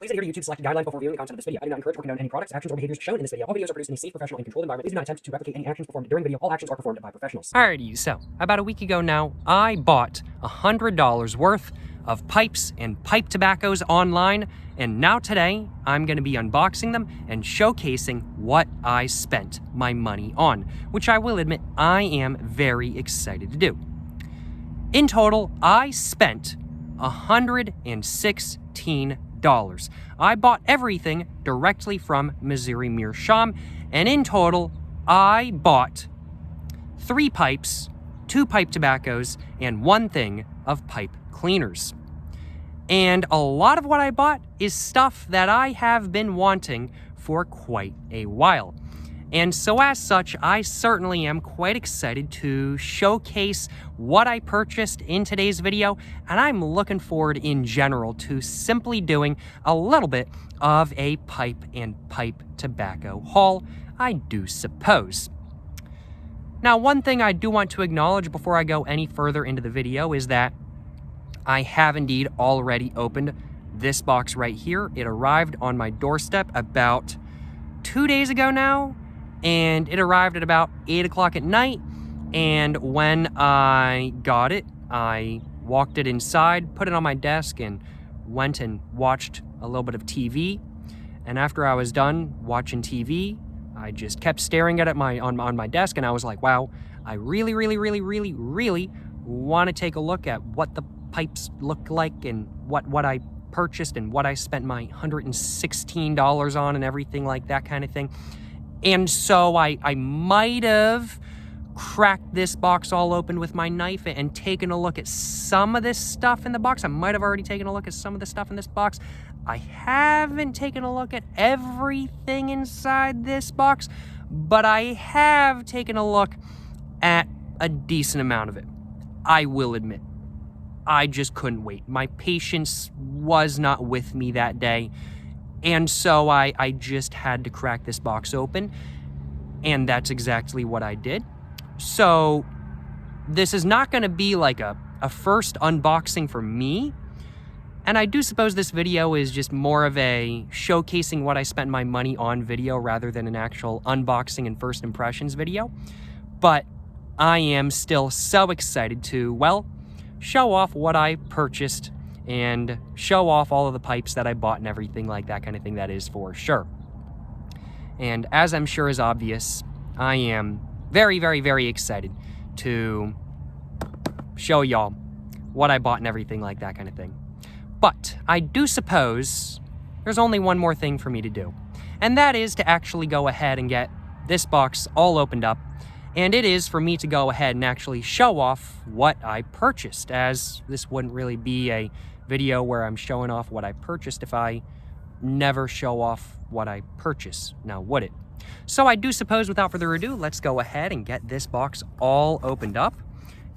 Please adhere to YouTube's selected guidelines before viewing the content of this video. I do not encourage or condone any products, actions, or behaviors shown in this video. All videos are produced in a safe, professional, and controlled environment. Please do not attempt to replicate any actions performed during the video. All actions are performed by professionals. Alrighty, so about a week ago now, I bought $100 worth of pipes and pipe tobaccos online, and now today, I'm going to be unboxing them and showcasing what I spent my money on, which I will admit I am very excited to do. In total, I spent $116. I bought everything directly from Missouri Meerschaum, and in total, I bought 3 pipes, 2 pipe tobaccos, and 1 thing of pipe cleaners. And a lot of what I bought is stuff that I have been wanting for quite a while. And so as such, I certainly am quite excited to showcase what I purchased in today's video, and I'm looking forward in general to simply doing a little bit of a pipe and pipe tobacco haul, I do suppose. Now, one thing I do want to acknowledge before I go any further into the video is that I have indeed already opened this box right here. It arrived on my doorstep about 2 days ago now, and it arrived at about 8 o'clock at night. And when I got it, I walked it inside, put it on my desk, and went and watched a little bit of TV. And after I was done watching TV, I just kept staring at it on my desk, and I was like, wow, I really want to take a look at what the pipes look like and what I purchased and what I spent my $116 on and everything like that kind of thing. And so I might have cracked this box all open with my knife and taken a look at some of this stuff in the box. I might have already taken a look at some of the stuff in this box. I haven't taken a look at everything inside this box, but I have taken a look at a decent amount of it. I will admit, I just couldn't wait. My patience was not with me that day. And so I just had to crack this box open, and that's exactly what I did. So this is not going to be like a first unboxing for me, and I do suppose this video is just more of a showcasing what I spent my money on video rather than an actual unboxing and first impressions video. But I am still so excited to, well, show off what I purchased and show off all of the pipes that I bought and everything like that kind of thing, that is for sure. And as I'm sure is obvious, I am very excited to show y'all what I bought and everything like that kind of thing. But I do suppose there's only one more thing for me to do, and that is to actually go ahead and get this box all opened up. And it is for me to go ahead and actually show off what I purchased, as this wouldn't really be a video where I'm showing off what I purchased if I never show off what I purchase, now would it? So I do suppose without further ado, let's go ahead and get this box all opened up.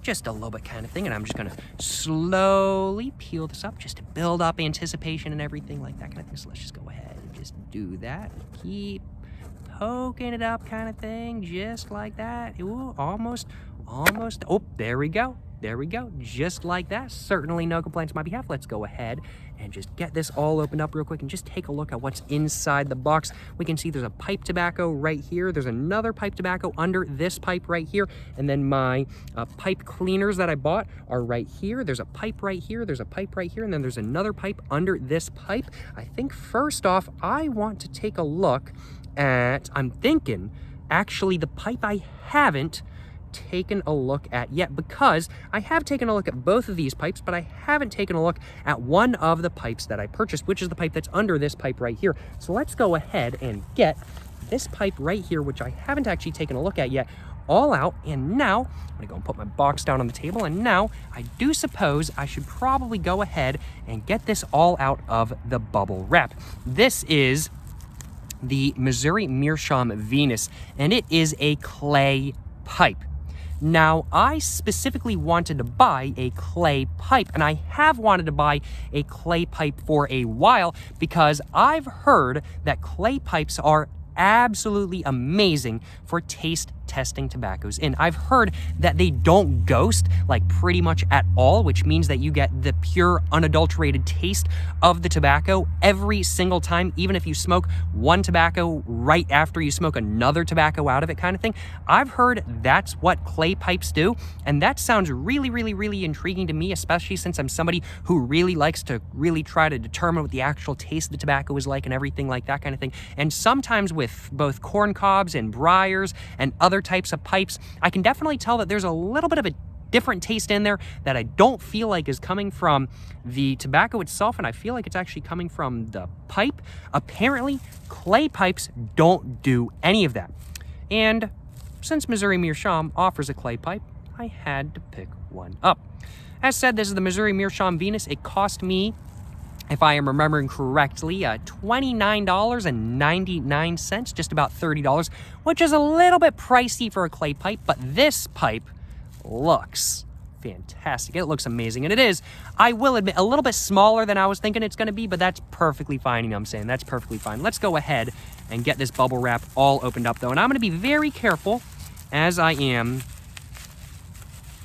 Just a little bit kind of thing, and I'm just gonna slowly peel this up just to build up anticipation and everything like that kind of thing. So let's just go ahead and just do that. Keep poking it up kind of thing, just like that. Ooh, almost. Oh, there we go, just like that. Certainly no complaints on my behalf. Let's go ahead and just get this all opened up real quick and just take a look at what's inside the box. We can see there's a pipe tobacco right here. There's another pipe tobacco under this pipe right here, and then my pipe cleaners that I bought are right here. There's a pipe right here, there's a pipe right here, and then there's another pipe under this pipe. I think first off, I want to take a look at, I'm thinking, actually the pipe I haven't taken a look at yet, because I have taken a look at both of these pipes, but I haven't taken a look at one of the pipes that I purchased, which is the pipe that's under this pipe right here. So let's go ahead and get this pipe right here, which I haven't actually taken a look at yet, all out. And now I'm gonna go and put my box down on the table, and now I do suppose I should probably go ahead and get this all out of the bubble wrap. This is the Missouri Meerschaum Venus, and it is a clay pipe. Now, I specifically wanted to buy a clay pipe, and I have wanted to buy a clay pipe for a while because I've heard that clay pipes are absolutely amazing for taste testing tobaccos in. I've heard that they don't ghost like pretty much at all, which means that you get the pure unadulterated taste of the tobacco every single time, even if you smoke one tobacco right after you smoke another tobacco out of it kind of thing. I've heard that's what clay pipes do, and that sounds really, really, really intriguing to me, especially since I'm somebody who really likes to really try to determine what the actual taste of the tobacco is like and everything like that kind of thing. And sometimes with both corn cobs and briars and other types of pipes, I can definitely tell that there's a little bit of a different taste in there that I don't feel like is coming from the tobacco itself, and I feel like it's actually coming from the pipe. Apparently, clay pipes don't do any of that. And since Missouri Meerschaum offers a clay pipe, I had to pick one up. As said, this is the Missouri Meerschaum Venus. It cost me, if I am remembering correctly, $29.99, just about $30, which is a little bit pricey for a clay pipe, but this pipe looks fantastic. It looks amazing, and it is, I will admit, a little bit smaller than I was thinking it's going to be, but that's perfectly fine, you know what I'm saying? That's perfectly fine. Let's go ahead and get this bubble wrap all opened up, though, and I'm going to be very careful as I am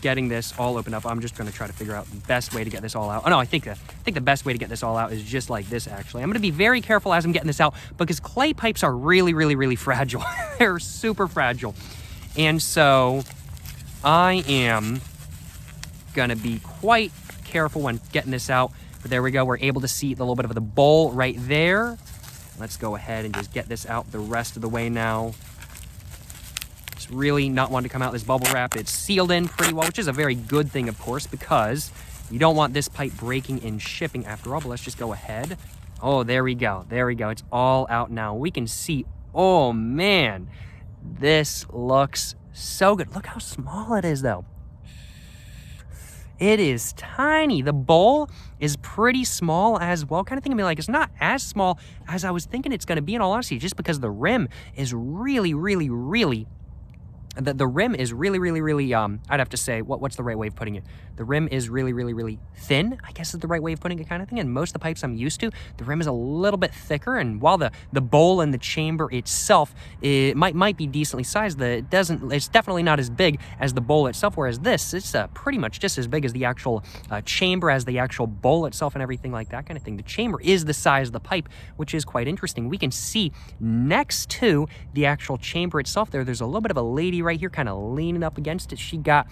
getting this all opened up. I'm just going to try to figure out the best way to get this all out. Oh no, I think the best way to get this all out is just like this, actually. I'm going to be very careful as I'm getting this out because clay pipes are really, really, really fragile. They're super fragile. And so I am going to be quite careful when getting this out. But there we go. We're able to see the little bit of the bowl right there. Let's go ahead and just get this out the rest of the way now. It's really not wanting to come out, this bubble wrap. It's sealed in pretty well, which is a very good thing, of course, because you don't want this pipe breaking in shipping after all. But let's just go ahead. Oh, there we go. There we go. It's all out now. We can see, oh man, this looks so good. Look how small it is, though. It is tiny. The bowl is pretty small as well. Kind of thinking, like, it's not as small as I was thinking it's going to be, in all honesty, just because the rim is really, really, really... The rim is really, really, really, I'd have to say, what's the right way of putting it? The rim is really, really, really thin, I guess is the right way of putting it, kind of thing. And most of the pipes I'm used to, the rim is a little bit thicker. And while the bowl and the chamber itself, it might be decently sized, it's definitely not as big as the bowl itself. Whereas this, it's pretty much just as big as the actual chamber, as the actual bowl itself and everything like that kind of thing. The chamber is the size of the pipe, which is quite interesting. We can see next to the actual chamber itself there's a little bit of a lady right here kind of leaning up against it. She got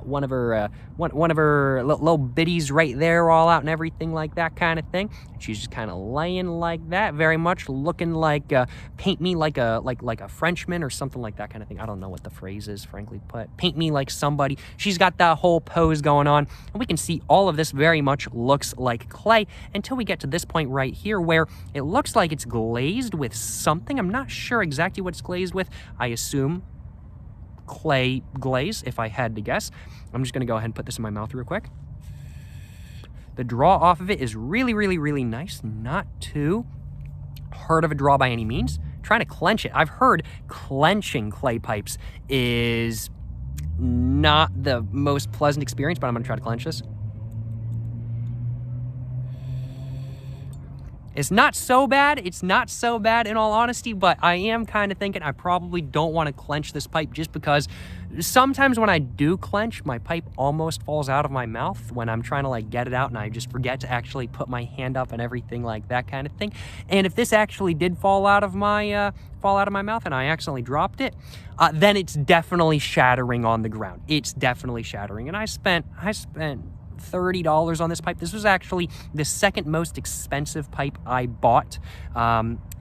one of her little bitties right there all out and everything like that kind of thing. And she's just kind of laying like that, very much looking like paint me like a Frenchman or something like that kind of thing. I don't know what the phrase is, frankly, but paint me like somebody. She's got that whole pose going on, and we can see all of this very much looks like clay until we get to this point right here where it looks like it's glazed with something. I'm not sure exactly what it's glazed with. I assume clay glaze, if I had to guess. I'm just going to go ahead and put this in my mouth real quick. The draw off of it is really, really, really nice. Not too hard of a draw by any means. Trying to clench it. I've heard clenching clay pipes is not the most pleasant experience, but I'm going to try to clench this. It's not so bad. It's not so bad in all honesty, but I am kind of thinking I probably don't want to clench this pipe just because sometimes when I do clench, my pipe almost falls out of my mouth when I'm trying to like get it out and I just forget to actually put my hand up and everything like that kind of thing. And if this actually did fall out of my mouth and I accidentally dropped it, then it's definitely shattering on the ground. It's definitely shattering. And I spent $30 on this pipe. This was actually the second most expensive pipe I bought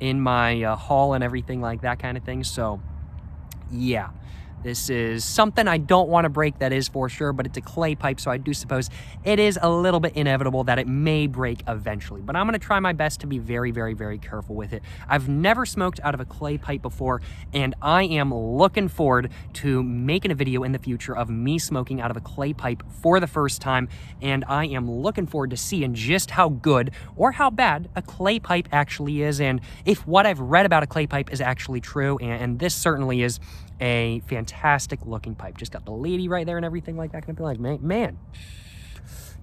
in my haul and everything like that kind of thing. So yeah, this is something I don't want to break, that is for sure, but it's a clay pipe, so I do suppose it is a little bit inevitable that it may break eventually. But I'm going to try my best to be very, very, very careful with it. I've never smoked out of a clay pipe before, and I am looking forward to making a video in the future of me smoking out of a clay pipe for the first time, and I am looking forward to seeing just how good or how bad a clay pipe actually is, and if what I've read about a clay pipe is actually true, and this certainly is a fantastic looking pipe. Just got the lady right there and everything like that. Gonna be like, man,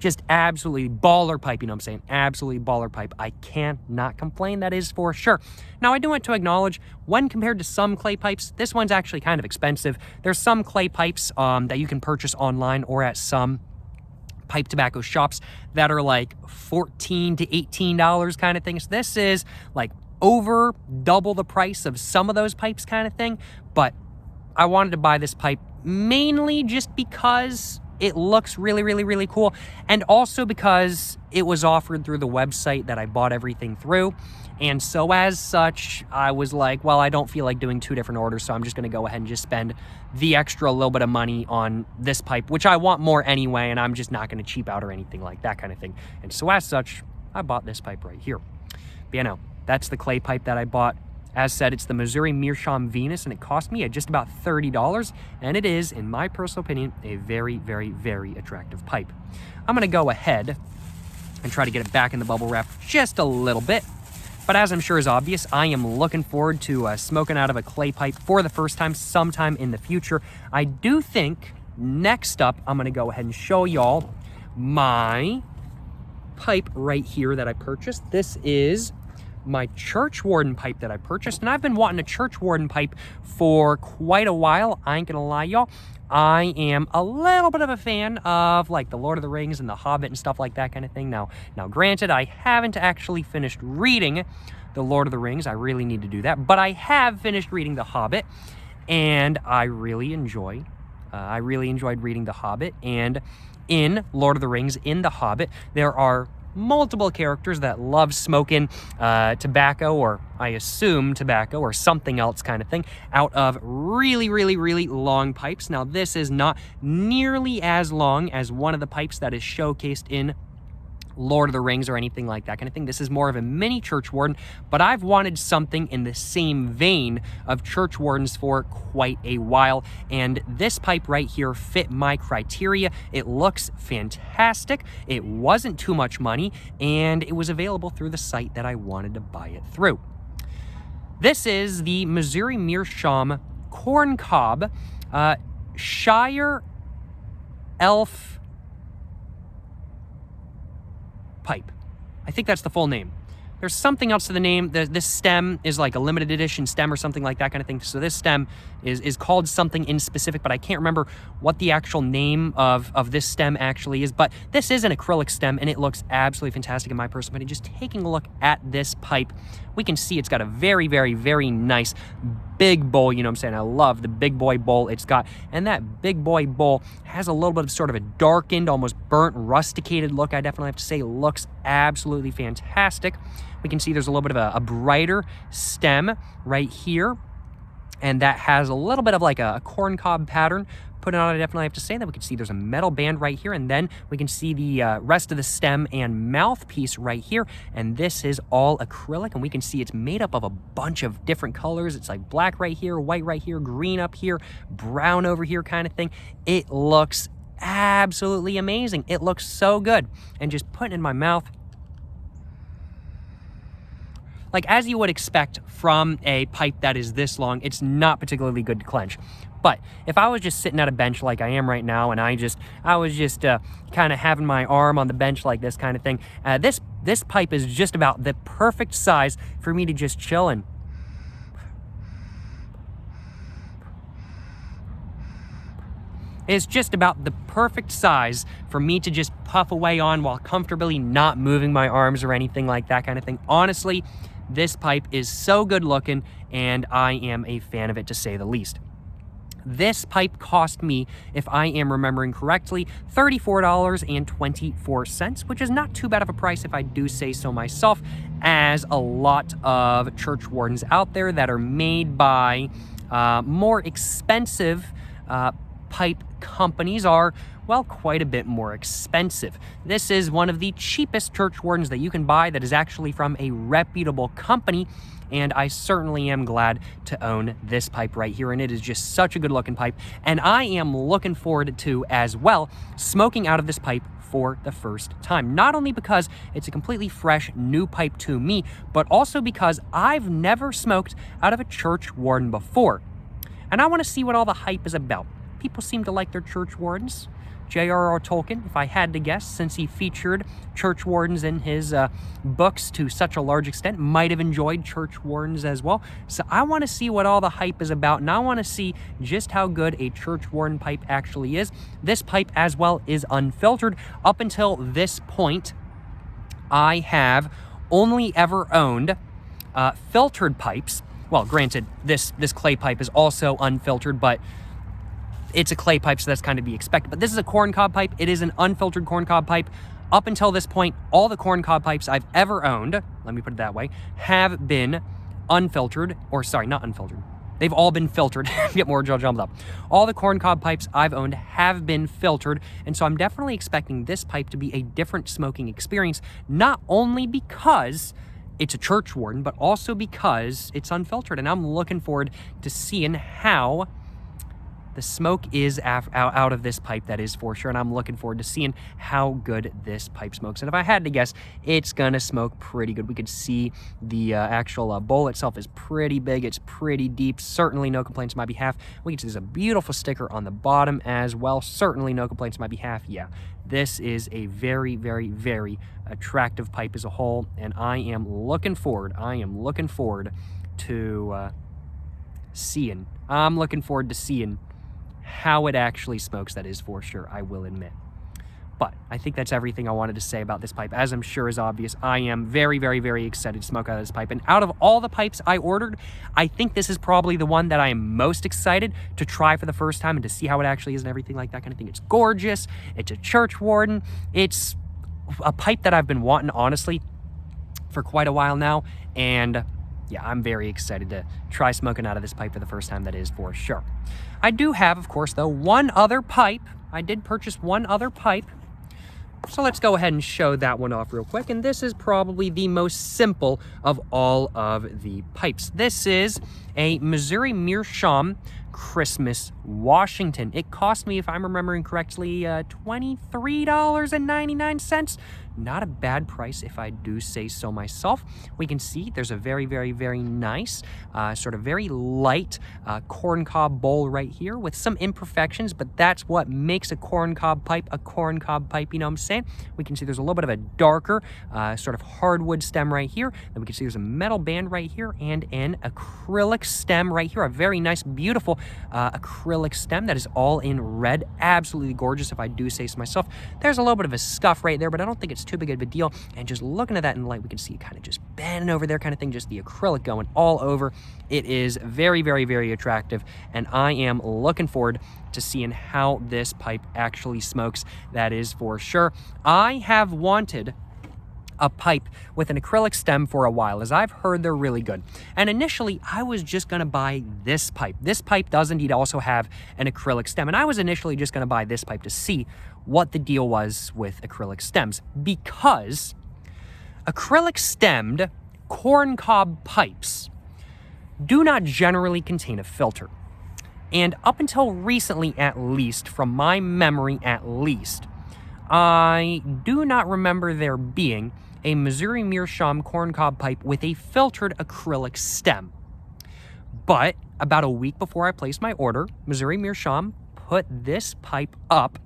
just absolutely baller pipe, you know what I'm saying? Absolutely baller pipe. I cannot complain, that is for sure. Now, I do want to acknowledge, when compared to some clay pipes, this one's actually kind of expensive. There's some clay pipes that you can purchase online or at some pipe tobacco shops that are like $14 to $18 kind of things. This is like over double the price of some of those pipes kind of thing. But I wanted to buy this pipe mainly just because it looks really, really, really cool. And also because it was offered through the website that I bought everything through. And so as such, I was like, well, I don't feel like doing two different orders, so I'm just going to go ahead and just spend the extra little bit of money on this pipe, which I want more anyway, and I'm just not going to cheap out or anything like that kind of thing. And so as such, I bought this pipe right here. But you know, that's the clay pipe that I bought. As said, it's the Missouri Meerschaum Venus, and it cost me just about $30, and it is, in my personal opinion, a very, very, very attractive pipe. I'm going to go ahead and try to get it back in the bubble wrap just a little bit. But as I'm sure is obvious, I am looking forward to smoking out of a clay pipe for the first time sometime in the future. I do think next up, I'm going to go ahead and show y'all my pipe right here that I purchased. This is my churchwarden pipe that I purchased, and I've been wanting a churchwarden pipe for quite a while. I ain't gonna lie, y'all. I am a little bit of a fan of like the Lord of the Rings and the Hobbit and stuff like that kind of thing. Now granted, I haven't actually finished reading the Lord of the Rings. I really need to do that, but I have finished reading the Hobbit, and I really enjoyed reading the Hobbit. And in Lord of the Rings, in the Hobbit, there are multiple characters that love smoking tobacco, or I assume tobacco or something else kind of thing, out of really, really, really long pipes. Now, this is not nearly as long as one of the pipes that is showcased in Lord of the Rings or anything like that kind of thing. This is more of a mini churchwarden, but I've wanted something in the same vein of churchwardens for quite a while, and this pipe right here fit my criteria. It looks fantastic. It wasn't too much money, and it was available through the site that I wanted to buy it through. This is the Missouri Meerschaum Corn Cob Shire Elf pipe. I think that's the full name. There's something else to the name. This stem is like a limited edition stem or something like that kind of thing. So this stem is called something in specific, but I can't remember what the actual name of this stem actually is. But this is an acrylic stem, and it looks absolutely fantastic in my personal opinion. Just taking a look at this pipe, we can see it's got a very, very, very nice big bowl. You know what I'm saying? I love the big boy bowl it's got. And that big boy bowl has a little bit of sort of a darkened, almost burnt, rusticated look. I definitely have to say, looks absolutely fantastic. We can see there's a little bit of a brighter stem right here, and that has a little bit of like a corn cob pattern put on it. I definitely have to say that. We can see there's a metal band right here, and then we can see the rest of the stem and mouthpiece right here, and this is all acrylic, and we can see it's made up of a bunch of different colors. It's like black right here, white right here, green up here, brown over here kind of thing. It looks absolutely amazing. It looks so good, and just putting it in my mouth, like as you would expect from a pipe that is this long, it's not particularly good to clench. But if I was just sitting at a bench like I am right now, and I was just kind of having my arm on the bench like this kind of thing, this pipe is just about the perfect size for me to just chill in. It's just about the perfect size for me to just puff away on while comfortably not moving my arms or anything like that kind of thing. Honestly, this pipe is so good looking, and I am a fan of it, to say the least. This pipe cost me, if I am remembering correctly, $34.24, which is not too bad of a price if I do say so myself, as a lot of churchwardens out there that are made by more expensive pipe companies are, well, quite a bit more expensive. This is one of the cheapest churchwardens that you can buy that is actually from a reputable company, and I certainly am glad to own this pipe right here, and it is just such a good looking pipe, and I am looking forward to, as well, smoking out of this pipe for the first time. Not only because it's a completely fresh new pipe to me, but also because I've never smoked out of a churchwarden before, and I want to see what all the hype is about. People seem to like their churchwardens. J.R.R. Tolkien, if I had to guess, since he featured church wardens in his books to such a large extent, might have enjoyed church wardens as well. So I want to see what all the hype is about, and I want to see just how good a church warden pipe actually is. This pipe as well is unfiltered. Up until this point, I have only ever owned filtered pipes. Well, granted, this clay pipe is also unfiltered, but it's a clay pipe, so that's kind of be expected. But this is a corncob pipe. It is an unfiltered corncob pipe. Up until this point, all the corncob pipes I've ever owned, let me put it that way, have been unfiltered, or sorry, not unfiltered. They've all been filtered. Get more jumbled up. All the corncob pipes I've owned have been filtered, and so I'm definitely expecting this pipe to be a different smoking experience, not only because it's a church warden, but also because it's unfiltered, and I'm looking forward to seeing how the smoke is out of this pipe, that is for sure, and I'm looking forward to seeing how good this pipe smokes. And if I had to guess, it's gonna smoke pretty good. We could see the actual bowl itself is pretty big, it's pretty deep, certainly no complaints on my behalf. We can see there's a beautiful sticker on the bottom as well, certainly no complaints on my behalf. Yeah, this is a very, very, very attractive pipe as a whole, and I am looking forward to seeing how it actually smokes, that is for sure, I will admit. But I think that's everything I wanted to say about this pipe. As I'm sure is obvious, I am very, very, very excited to smoke out of this pipe. And out of all the pipes I ordered, I think this is probably the one that I am most excited to try for the first time and to see how it actually is and everything like that kind of thing. It's gorgeous. It's a church warden. It's a pipe that I've been wanting, honestly, for quite a while now. And yeah, I'm very excited to try smoking out of this pipe for the first time, that is for sure. I do have, of course, though, one other pipe. I did purchase one other pipe. So let's go ahead and show that one off real quick. And this is probably the most simple of all of the pipes. This is a Missouri Meerschaum Christmas Washington. It cost me, if I'm remembering correctly, $23.99. Not a bad price, if I do say so myself. We can see there's a very, very, very nice, sort of very light corncob bowl right here with some imperfections, but that's what makes a corncob pipe, you know what I'm saying? We can see there's a little bit of a darker sort of hardwood stem right here. Then we can see there's a metal band right here and an acrylic stem right here. A very nice, beautiful acrylic stem that is all in red. Absolutely gorgeous, if I do say so myself. There's a little bit of a scuff right there, but I don't think it's too big of a deal. And just looking at that in light, we can see it kind of just bending over there kind of thing, just the acrylic going all over. It is very, very, very attractive, and I am looking forward to seeing how this pipe actually smokes, that is for sure. I have wanted a pipe with an acrylic stem for a while, as I've heard they're really good. And initially, I was just gonna buy this pipe. This pipe does indeed also have an acrylic stem, and I was initially just gonna buy this pipe to see what the deal was with acrylic stems, because acrylic stemmed corncob pipes do not generally contain a filter. And up until recently, at least, from my memory at least, I do not remember there being a Missouri Meerschaum corncob pipe with a filtered acrylic stem. But about a week before I placed my order, Missouri Meerschaum put this pipe up,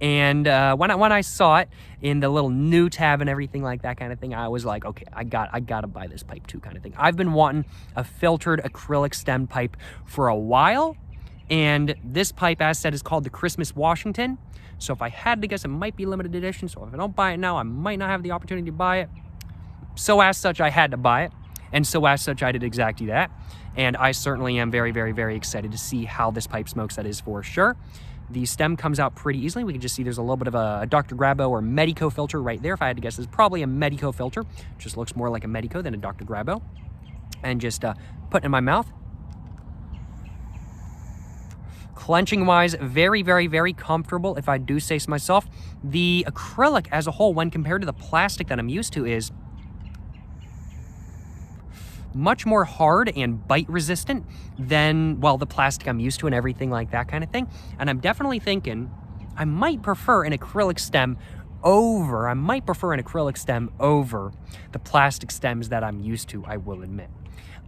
and when I saw it in the little new tab and everything like that kind of thing, I was like, okay, I gotta buy this pipe too, kind of thing. I've been wanting a filtered acrylic stem pipe for a while, and this pipe, as said, is called the Christmas Washington. So if I had to guess, it might be limited edition. So if I don't buy it now, I might not have the opportunity to buy it. So as such, I had to buy it. And so as such, I did exactly that. And I certainly am very, very, very excited to see how this pipe smokes, that is for sure. The stem comes out pretty easily. We can just see there's a little bit of a Dr. Grabo or Medico filter right there. If I had to guess, it's probably a Medico filter. Just looks more like a Medico than a Dr. Grabo. And just put it in my mouth. Clenching wise, very, very, very comfortable, if I do say so myself. The acrylic as a whole, when compared to the plastic that I'm used to, is much more hard and bite resistant than, well, the plastic I'm used to and everything like that kind of thing. And I'm definitely thinking I might prefer an acrylic stem I might prefer an acrylic stem over the plastic stems that I'm used to, I will admit.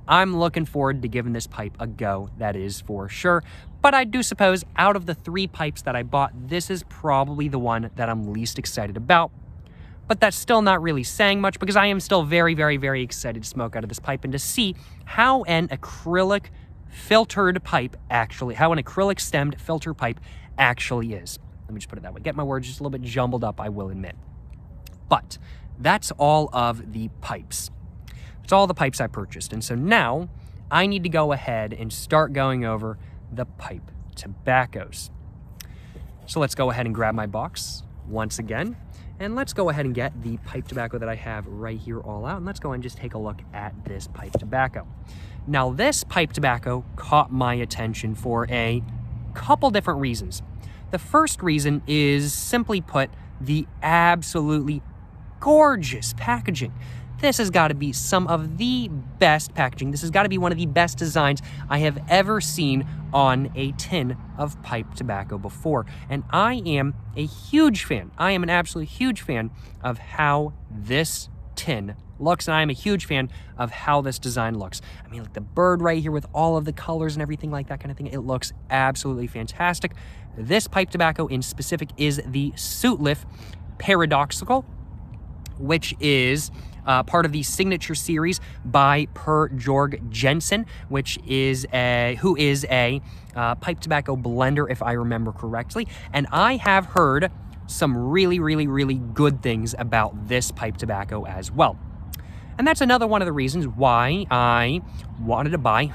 I'm looking forward to giving this pipe a go, that is for sure. But I do suppose out of the 3 pipes that I bought, this is probably the one that I'm least excited about. But that's still not really saying much, because I am still very, very, very excited to smoke out of this pipe and to see how an acrylic filtered pipe actually, how an acrylic stemmed filter pipe actually is. Let me just put it that way. Get my words just a little bit jumbled up, I will admit. But that's all of the pipes. It's all the pipes I purchased. And so now I need to go ahead and start going over the pipe tobaccos. So let's go ahead and grab my box once again. And let's go ahead and get the pipe tobacco that I have right here all out. And let's go ahead and just take a look at this pipe tobacco. Now, this pipe tobacco caught my attention for a couple different reasons. The first reason is, simply put, the absolutely gorgeous packaging. This has got to be some of the best packaging. This has got to be one of the best designs I have ever seen on a tin of pipe tobacco before. And I am a huge fan. I am an absolute huge fan of how this tin looks, and I am a huge fan of how this design looks. I mean, like the bird right here with all of the colors and everything like that kind of thing, it looks absolutely fantastic. This pipe tobacco in specific is the Sootliff Paradoxical, which is part of the signature series by Per Jorg Jensen, who is a pipe tobacco blender, if I remember correctly. And I have heard some really, really, really good things about this pipe tobacco as well. And that's another one of the reasons why I wanted to buy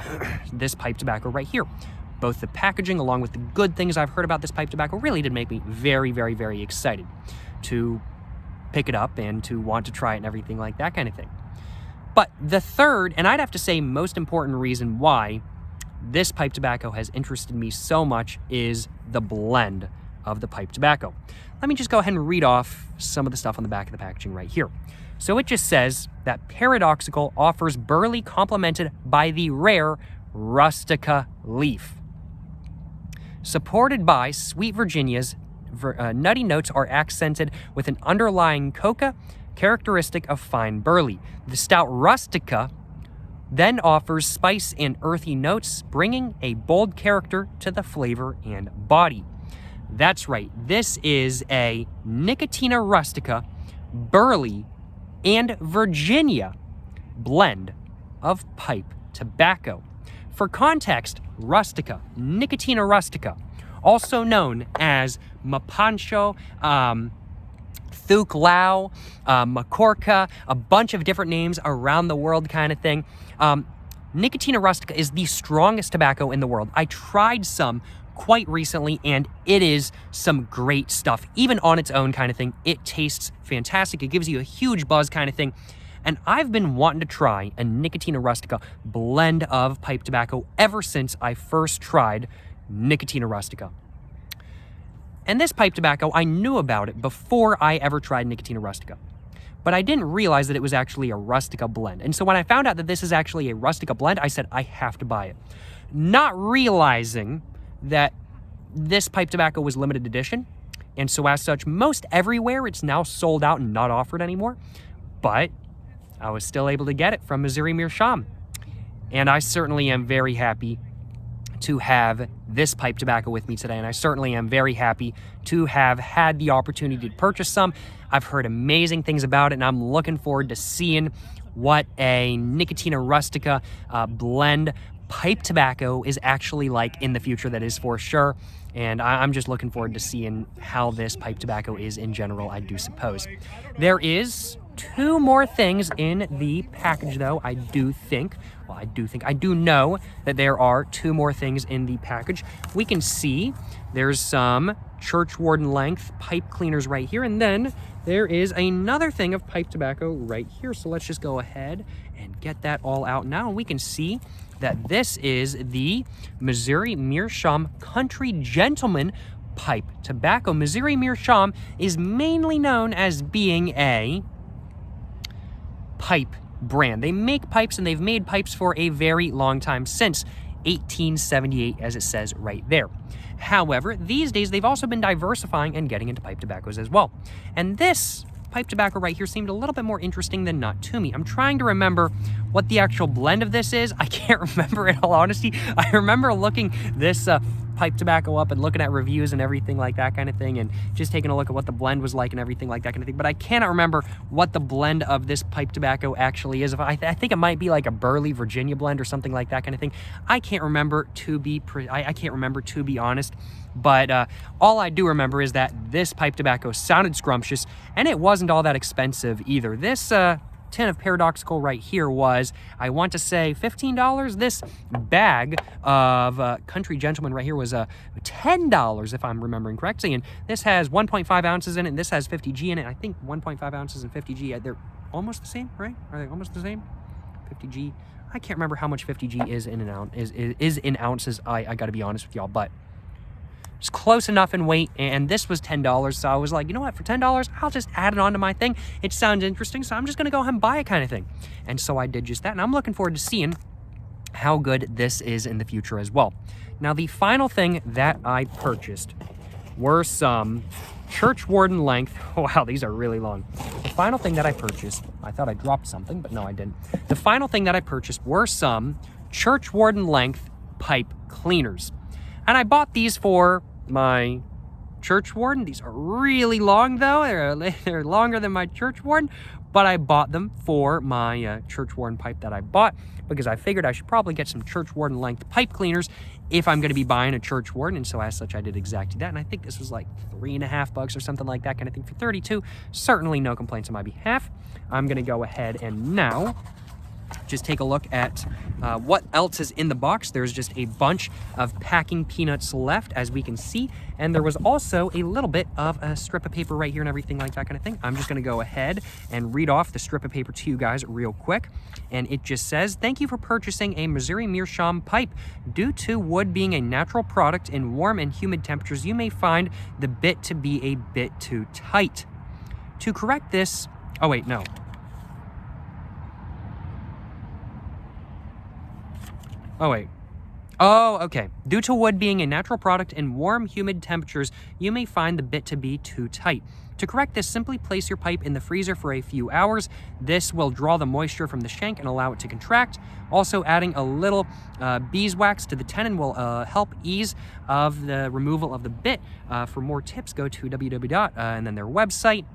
this pipe tobacco right here. Both the packaging along with the good things I've heard about this pipe tobacco really did make me very, very, very excited to pick it up and to want to try it and everything like that kind of thing. But the third, and I'd have to say most important reason why this pipe tobacco has interested me so much is the blend of the pipe tobacco. Let me just go ahead and read off some of the stuff on the back of the packaging right here. So it just says that Paradoxical offers burley complemented by the rare Rustica leaf. Supported by Sweet Virginia's nutty notes are accented with an underlying coca characteristic of fine burley. The stout Rustica then offers spice and earthy notes, bringing a bold character to the flavor and body. That's right, this is a Nicotiana Rustica, burley, and Virginia blend of pipe tobacco. For context, Rustica, Nicotiana Rustica, also known as Mapancho, Thuk Lao, Macorca, a bunch of different names around the world kind of thing. Nicotiana Rustica is the strongest tobacco in the world. I tried some quite recently, and it is some great stuff. Even on its own kind of thing, it tastes fantastic. It gives you a huge buzz kind of thing. And I've been wanting to try a Nicotiana Rustica blend of pipe tobacco ever since I first tried Nicotiana Rustica. And this pipe tobacco, I knew about it before I ever tried Nicotiana Rustica. But I didn't realize that it was actually a Rustica blend. And so when I found out that this is actually a Rustica blend, I said, I have to buy it. Not realizing that this pipe tobacco was limited edition. And so as such, most everywhere it's now sold out and not offered anymore. But I was still able to get it from Missouri Meerschaum. And I certainly am very happy to have this pipe tobacco with me today, and I certainly am very happy to have had the opportunity to purchase some. I've heard amazing things about it, and I'm looking forward to seeing what a Nicotiana Rustica blend pipe tobacco is actually like in the future, that is for sure. And I'm just looking forward to seeing how this pipe tobacco is in general, I do suppose. There is 2 more things in the package, though. I do know that there are 2 more things in the package. We can see there's some churchwarden length pipe cleaners right here, and then there is another thing of pipe tobacco right here. So let's just go ahead and get that all out now. And we can see that this is the Missouri Meerschaum Country Gentleman pipe tobacco. Missouri Meerschaum is mainly known as being a pipe brand. They make pipes, and they've made pipes for a very long time, since 1878, as it says right there. However, these days they've also been diversifying and getting into pipe tobaccos as well. And this pipe tobacco right here seemed a little bit more interesting than not to me. I'm trying to remember what the actual blend of this is. I can't remember, in all honesty. I remember looking this pipe tobacco up and looking at reviews and everything like that kind of thing, and just taking a look at what the blend was like and everything like that kind of thing. But I cannot remember what the blend of this pipe tobacco actually is. I think it might be like a Burley Virginia blend or something like that kind of thing. I can't remember to be honest. But all I do remember is that this pipe tobacco sounded scrumptious, and it wasn't all that expensive either. This tin of Paradoxical right here was, I want to say, $15. This bag of Country Gentleman right here was $10, if I'm remembering correctly. And this has 1.5 ounces in it, and this has 50 G in it. I think 1.5 ounces and 50 G, they're almost the same, right? Are they almost the same? 50 G. I can't remember how much 50 G is in an ounce, is in ounces. I got to be honest with y'all, but it's close enough in weight, and this was $10, so I was like, you know what, for $10, I'll just add it onto my thing. It sounds interesting, so I'm just gonna go ahead and buy it kind of thing. And so I did just that, and I'm looking forward to seeing how good this is in the future as well. Now, the final thing that I purchased were some churchwarden length. Wow, these are really long. The final thing that I purchased, I thought I dropped something, but no, I didn't. The final thing that I purchased were some churchwarden length pipe cleaners. And I bought these for my churchwarden. These are really long, though. They're longer than my churchwarden, but I bought them for my churchwarden pipe that I bought, because I figured I should probably get some churchwarden length pipe cleaners if I'm going to be buying a churchwarden. And so as such, I did exactly that. And I think this was like $3.50 or something like that kind of thing for 32. Certainly no complaints on my behalf. I'm going to go ahead and now just take a look at what else is in the box. There's just a bunch of packing peanuts left, as we can see, and there was also a little bit of a strip of paper right here and everything like that kind of thing. I'm just going to go ahead and read off the strip of paper to you guys real quick, and it just says, "Thank you for purchasing a Missouri Meerschaum pipe. Due to wood being a natural product in warm and humid temperatures, you may find the bit to be a bit too tight. To correct this..." Oh wait, no. Oh, wait. Oh, okay. "Due to wood being a natural product in warm, humid temperatures, you may find the bit to be too tight. To correct this, simply place your pipe in the freezer for a few hours. This will draw the moisture from the shank and allow it to contract. Also, adding a little beeswax to the tenon will help ease of the removal of the bit. For more tips, go to www. And then their website."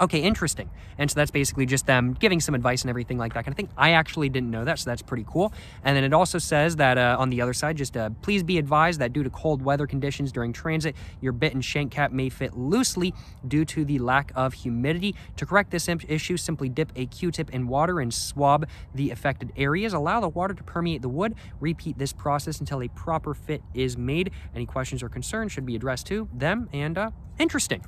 Okay, interesting. And so that's basically just them giving some advice and everything like that kind of thing. I actually didn't know that, so that's pretty cool. And then it also says that on the other side, just please be advised that due to cold weather conditions during transit, your bit and shank cap may fit loosely due to the lack of humidity. To correct this issue, simply dip a Q-tip in water and swab the affected areas. Allow the water to permeate the wood. Repeat this process until a proper fit is made. Any questions or concerns should be addressed to them. And interesting.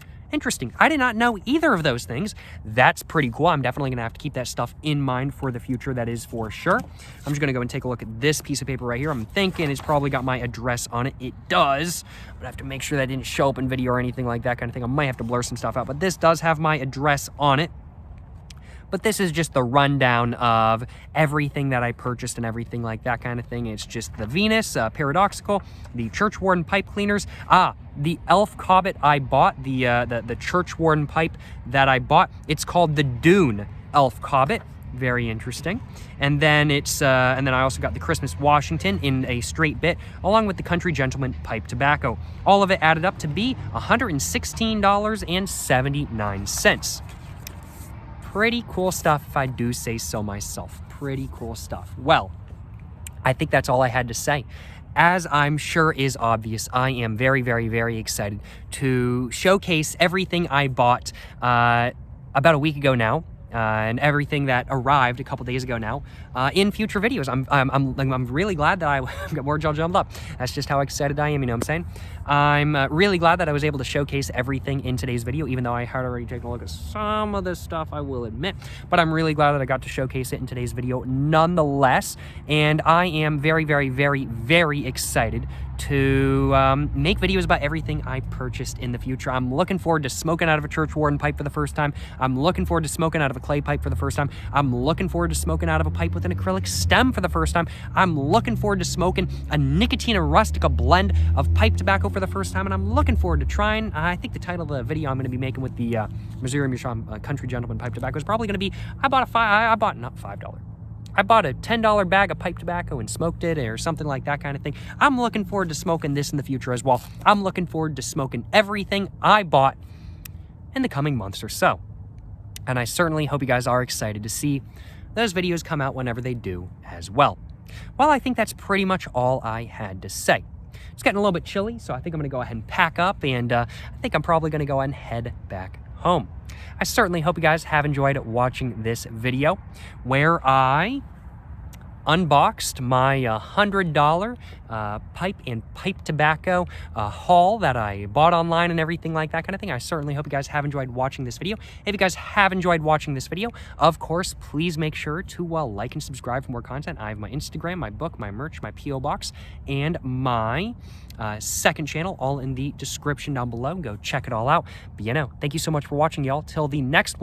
I did not know either of those things. That's pretty cool. I'm definitely going to have to keep that stuff in mind for the future, that is for sure. I'm just going to go and take a look at this piece of paper right here. I'm thinking it's probably got my address on it. It does. But I have to make sure that didn't show up in video or anything like that kind of thing. I might have to blur some stuff out, but this does have my address on it. But this is just the rundown of everything that I purchased and everything like that kind of thing. It's just the Venus, Paradoxical, the churchwarden pipe cleaners. The Elf Cobbet I bought, the churchwarden pipe that I bought. It's called the Dune Elf Cobbet. Very interesting. And then and then I also got the Christmas Washington in a straight bit, along with the Country Gentleman pipe tobacco. All of it added up to be $116.79. Pretty cool stuff, if I do say so myself. Pretty cool stuff. Well, I think that's all I had to say. As I'm sure is obvious, I am very, very, very excited to showcase everything I bought about a week ago now, and everything that arrived a couple days ago now in future videos. I'm really glad that I got more jaw jumbled up. That's just how excited I am, you know what I'm saying? I'm really glad that I was able to showcase everything in today's video, even though I had already taken a look at some of this stuff, I will admit. But I'm really glad that I got to showcase it in today's video nonetheless. And I am very, very, very, very excited to make videos about everything I purchased in the future. I'm looking forward to smoking out of a churchwarden pipe for the first time. I'm looking forward to smoking out of a clay pipe for the first time. I'm looking forward to smoking out of a pipe with an acrylic stem for the first time. I'm looking forward to smoking a Nicotiana Rustica blend of pipe tobacco for the first time, and I'm looking forward to trying, I think the title of the video I'm going to be making with the Missouri Meerschaum Country Gentleman pipe tobacco is probably going to be, I bought a $10 bag of pipe tobacco and smoked it, or something like that kind of thing. I'm looking forward to smoking this in the future as well. I'm looking forward to smoking everything I bought in the coming months or so. And I certainly hope you guys are excited to see those videos come out whenever they do as well. Well, I think that's pretty much all I had to say. It's getting a little bit chilly, so I think I'm going to go ahead and pack up, and I think I'm probably going to go ahead and head back home. I certainly hope you guys have enjoyed watching this video where I unboxed my $100 pipe and pipe tobacco haul that I bought online and everything like that kind of thing. I certainly hope you guys have enjoyed watching this video. If you guys have enjoyed watching this video, of course, please make sure to like and subscribe for more content. I have my Instagram, my book, my merch, my P.O. box, and my second channel all in the description down below. Go check it all out. But thank you so much for watching, y'all. Till the next one.